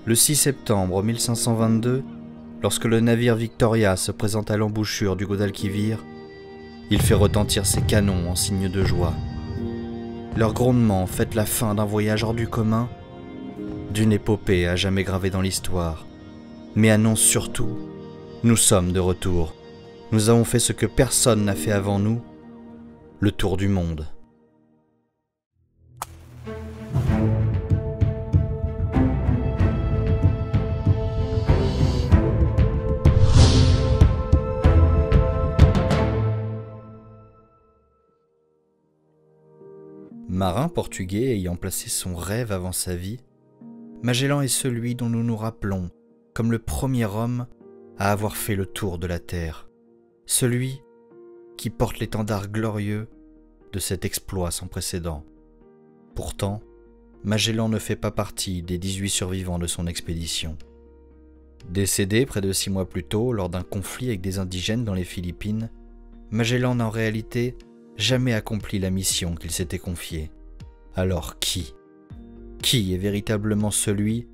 Le 6 septembre 1522, lorsque le navire Victoria se présente à l'embouchure du Guadalquivir, il fait retentir ses canons en signe de joie. Leur grondement fête la fin d'un voyage hors du commun, d'une épopée à jamais gravée dans l'histoire, mais annonce surtout « Nous sommes de retour. Nous avons fait ce que personne n'a fait avant nous, le tour du monde. » Marin portugais ayant placé son rêve avant sa vie, Magellan est celui dont nous nous rappelons comme le premier homme à avoir fait le tour de la Terre, celui qui porte l'étendard glorieux de cet exploit sans précédent. Pourtant, Magellan ne fait pas partie des 18 survivants de son expédition. Décédé près de 6 mois plus tôt lors d'un conflit avec des indigènes dans les Philippines, Magellan n'a en réalité jamais accompli la mission qu'il s'était confiée. Alors qui est véritablement celui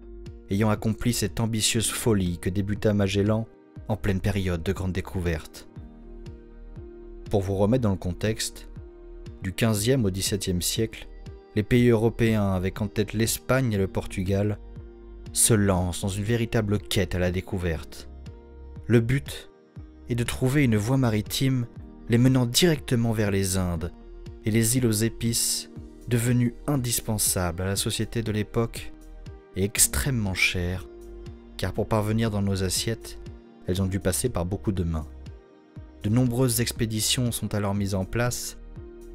ayant accompli cette ambitieuse folie que débuta Magellan en pleine période de grande découverte? Pour vous remettre dans le contexte, du XVe au XVIIe siècle, les pays européens, avec en tête l'Espagne et le Portugal, se lancent dans une véritable quête à la découverte. Le but est de trouver une voie maritime les menant directement vers les Indes et les îles aux épices, devenues indispensables à la société de l'époque et extrêmement chères, car pour parvenir dans nos assiettes, elles ont dû passer par beaucoup de mains. De nombreuses expéditions sont alors mises en place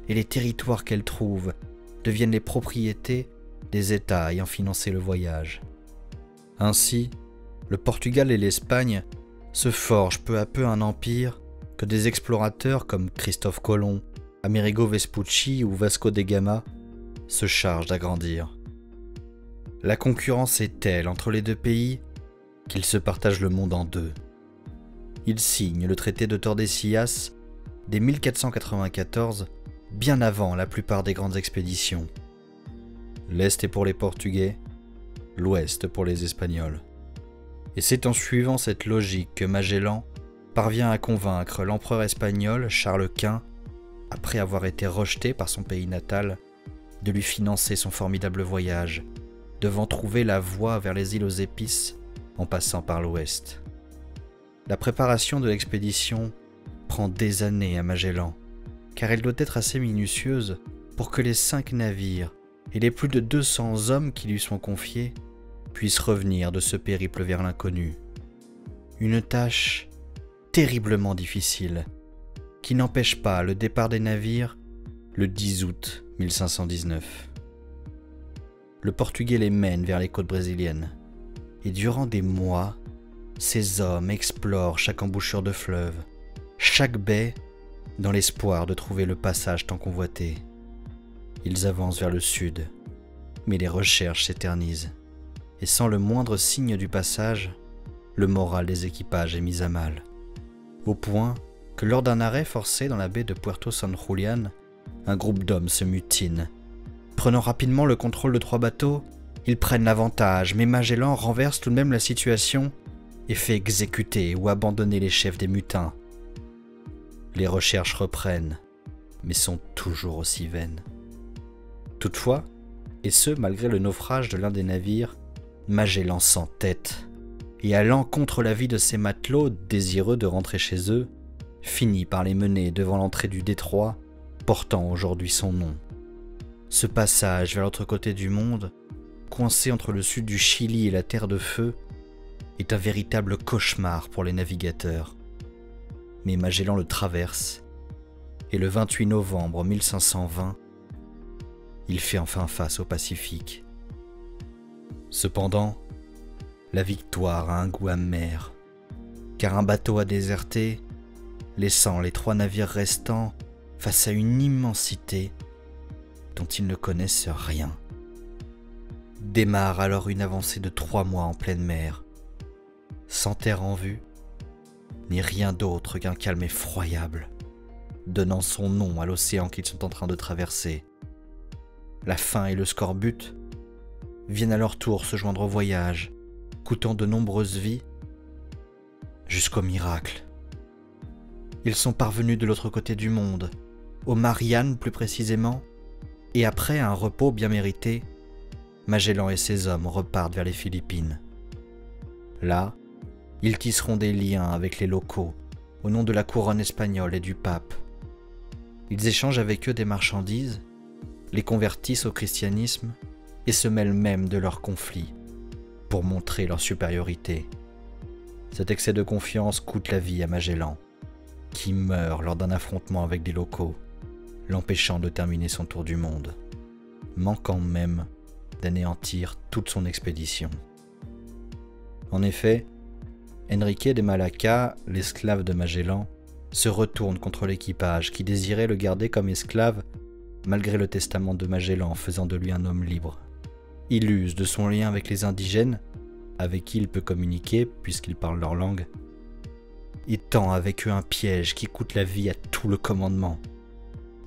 et les territoires qu'elles trouvent deviennent les propriétés des États ayant financé le voyage. Ainsi, le Portugal et l'Espagne se forgent peu à peu un empire que des explorateurs comme Christophe Colomb, Amerigo Vespucci ou Vasco de Gama se chargent d'agrandir. La concurrence est telle entre les deux pays qu'ils se partagent le monde en deux. Ils signent le traité de Tordesillas dès 1494, bien avant la plupart des grandes expéditions. L'Est est pour les Portugais, l'Ouest pour les Espagnols. Et c'est en suivant cette logique que Magellan parvient à convaincre l'empereur espagnol Charles Quint, après avoir été rejeté par son pays natal, de lui financer son formidable voyage, devant trouver la voie vers les îles aux épices en passant par l'ouest. La préparation de l'expédition prend des années à Magellan, car elle doit être assez minutieuse pour que les 5 navires et les plus de 200 hommes qui lui sont confiés puissent revenir de ce périple vers l'inconnu. Une tâche terriblement difficile, qui n'empêche pas le départ des navires le 10 août 1519. Le Portugais les mène vers les côtes brésiliennes, et durant des mois, ces hommes explorent chaque embouchure de fleuve, chaque baie, dans l'espoir de trouver le passage tant convoité. Ils avancent vers le sud, mais les recherches s'éternisent, et sans le moindre signe du passage, le moral des équipages est mis à mal. Au point que lors d'un arrêt forcé dans la baie de Puerto San Julián, un groupe d'hommes se mutine. Prenant rapidement le contrôle de 3 bateaux, ils prennent l'avantage, mais Magellan renverse tout de même la situation et fait exécuter ou abandonner les chefs des mutins. Les recherches reprennent, mais sont toujours aussi vaines. Toutefois, et ce malgré le naufrage de l'un des navires, Magellan s'entête et allant contre l'avis de ses matelots désireux de rentrer chez eux, finit par les mener devant l'entrée du détroit portant aujourd'hui son nom. Ce passage vers l'autre côté du monde, coincé entre le sud du Chili et la Terre de Feu, est un véritable cauchemar pour les navigateurs. Mais Magellan le traverse, et le 28 novembre 1520, il fait enfin face au Pacifique. Cependant, la victoire a un goût amer, car un bateau a déserté, laissant les 3 navires restants face à une immensité dont ils ne connaissent rien. Démarre alors une avancée de 3 mois en pleine mer, sans terre en vue, ni rien d'autre qu'un calme effroyable, donnant son nom à l'océan qu'ils sont en train de traverser. La faim et le scorbut viennent à leur tour se joindre au voyage, coûtant de nombreuses vies, jusqu'au miracle. Ils sont parvenus de l'autre côté du monde, aux Mariannes plus précisément, et après un repos bien mérité, Magellan et ses hommes repartent vers les Philippines. Là, ils tisseront des liens avec les locaux, au nom de la couronne espagnole et du pape. Ils échangent avec eux des marchandises, les convertissent au christianisme et se mêlent même de leurs conflits, pour montrer leur supériorité. Cet excès de confiance coûte la vie à Magellan, qui meurt lors d'un affrontement avec des locaux, l'empêchant de terminer son tour du monde, manquant même d'anéantir toute son expédition. En effet, Enrique de Malacca, l'esclave de Magellan, se retourne contre l'équipage qui désirait le garder comme esclave malgré le testament de Magellan faisant de lui un homme libre. Il use de son lien avec les indigènes, avec qui il peut communiquer puisqu'il parle leur langue. Il tend avec eux un piège qui coûte la vie à tout le commandement,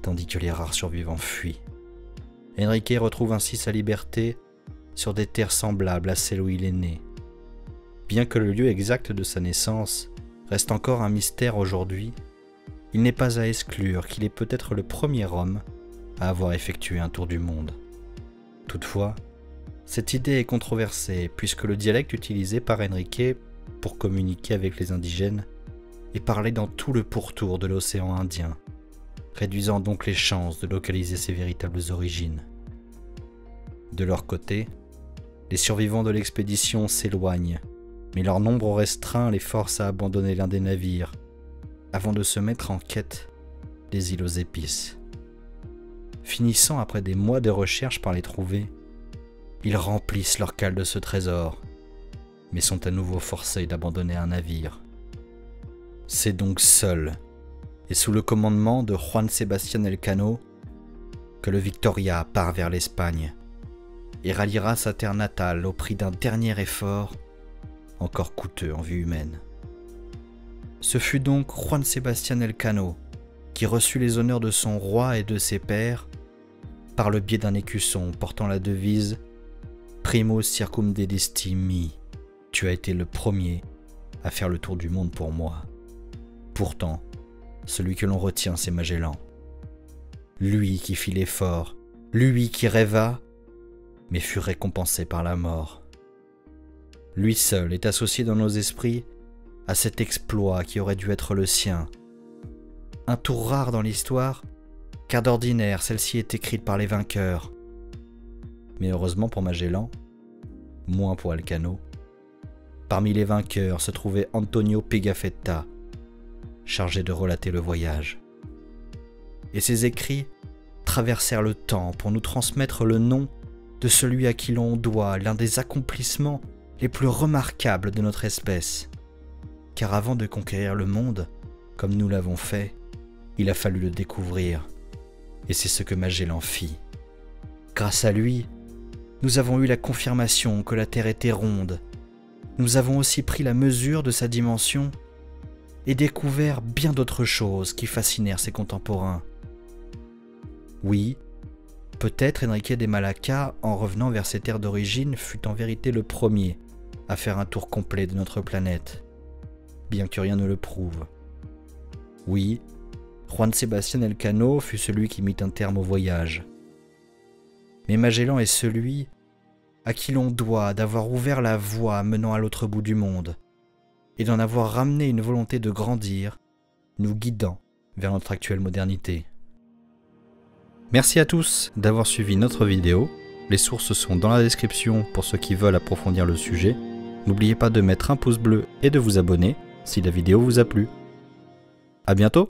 tandis que les rares survivants fuient. Enrique retrouve ainsi sa liberté sur des terres semblables à celles où il est né. Bien que le lieu exact de sa naissance reste encore un mystère aujourd'hui, il n'est pas à exclure qu'il est peut-être le premier homme à avoir effectué un tour du monde. Toutefois, cette idée est controversée puisque le dialecte utilisé par Enrique pour communiquer avec les indigènes est parlé dans tout le pourtour de l'océan Indien, réduisant donc les chances de localiser ses véritables origines. De leur côté, les survivants de l'expédition s'éloignent, mais leur nombre restreint les force à abandonner l'un des navires, avant de se mettre en quête des îles aux épices. Finissant après des mois de recherche par les trouver, ils remplissent leur cale de ce trésor, mais sont à nouveau forcés d'abandonner un navire. C'est donc seul, et sous le commandement de Juan Sebastián Elcano, que le Victoria part vers l'Espagne et ralliera sa terre natale au prix d'un dernier effort encore coûteux en vie humaine. Ce fut donc Juan Sebastián Elcano qui reçut les honneurs de son roi et de ses pairs par le biais d'un écusson portant la devise « Primus circumdedisti mi », tu as été le premier à faire le tour du monde pour moi. Pourtant, celui que l'on retient, c'est Magellan. Lui qui fit l'effort, lui qui rêva, mais fut récompensé par la mort. Lui seul est associé dans nos esprits à cet exploit qui aurait dû être le sien. Un tour rare dans l'histoire, car d'ordinaire celle-ci est écrite par les vainqueurs. Mais heureusement pour Magellan, moins pour Elcano, parmi les vainqueurs se trouvait Antonio Pigafetta, chargé de relater le voyage. Et ses écrits traversèrent le temps pour nous transmettre le nom de celui à qui l'on doit l'un des accomplissements les plus remarquables de notre espèce. Car avant de conquérir le monde, comme nous l'avons fait, il a fallu le découvrir. Et c'est ce que Magellan fit. Grâce à lui, nous avons eu la confirmation que la Terre était ronde. Nous avons aussi pris la mesure de sa dimension et découvert bien d'autres choses qui fascinèrent ses contemporains. Oui, peut-être Enrique de Malacca, en revenant vers ses terres d'origine, fut en vérité le premier à faire un tour complet de notre planète, bien que rien ne le prouve. Oui, Juan Sebastián Elcano fut celui qui mit un terme au voyage. Mais Magellan est celui à qui l'on doit d'avoir ouvert la voie menant à l'autre bout du monde et d'en avoir ramené une volonté de grandir, nous guidant vers notre actuelle modernité. Merci à tous d'avoir suivi notre vidéo. Les sources sont dans la description pour ceux qui veulent approfondir le sujet. N'oubliez pas de mettre un pouce bleu et de vous abonner si la vidéo vous a plu. À bientôt!